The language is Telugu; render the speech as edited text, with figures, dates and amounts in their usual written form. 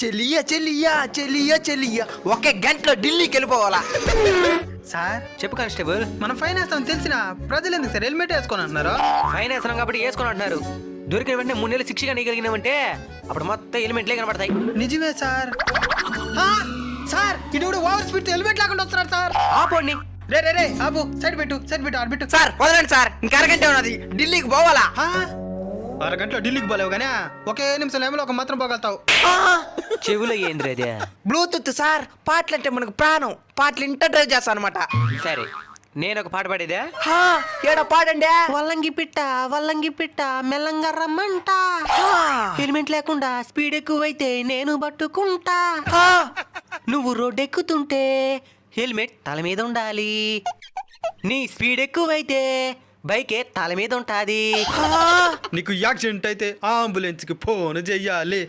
చెలియా చెలియా చెలియా చెలియా ఒకే గంటలో ఢిల్లీకి వెళ్ళిపోవాలా? సార్ చెప్పు కానిస్టేబుల్. మనం ఫైన్ వేస్తామని తెలిసిన ప్రజలు ఎందుకు సార్ హెల్మెట్ వేసుకొని అంటున్నారు? ఫైన్ వేస్తున్నాం కాబట్టి వేసుకొని అంటున్నారు. దొరికిన వెంటనే 3 నెలలు శిక్షగా నీగలిగినామంటే అప్పుడు మొత్తం ఎలిమెంట్లే కనబడతాయి. నిజమే సార్. సార్ ఇటు ఓవర్ స్పీడ్ హెల్మెట్ లేకుండా వస్తున్నారు సార్. ఆపోండి. రే రే రే ఆపు, సైడ్ పెట్టు ఆడ పెట్టు. సార్ వదలండి సార్, ఇంకా అరగంట ఉన్నది, ఢిల్లీకి పోవాలా? అరగంటలో ఢిల్లీకి పోలేవు కానీ ఒకే నిమిషంలో ఏమో ఒక మాత్రం పోగలుగుతావు. చెవులో ఏంద్ర అదే? బ్లూటూత్ సార్, పాటలు అంటే మనకు ప్రాణం, పాటలు ఇంటర్ డ్రైవ్ చేస్తా అనమాట. సరే నేను ఒక పాట పాడేదా? ఏడా పాడండి. వల్లంగి పిట్ట మెల్లంగా రమ్మంట, హెల్మెట్ లేకుండా స్పీడ్ ఎక్కువైతే నేను పట్టుకుంటా, నువ్వు రోడ్ ఎక్కుతుంటే హెల్మెట్ తల మీద ఉండాలి, నీ స్పీడ్ ఎక్కువైతే బైకే తల మీద ఉంటాది. నీకు యాక్సిడెంట్ అయితే అంబులెన్స్ కి ఫోన్ చెయ్యాలి.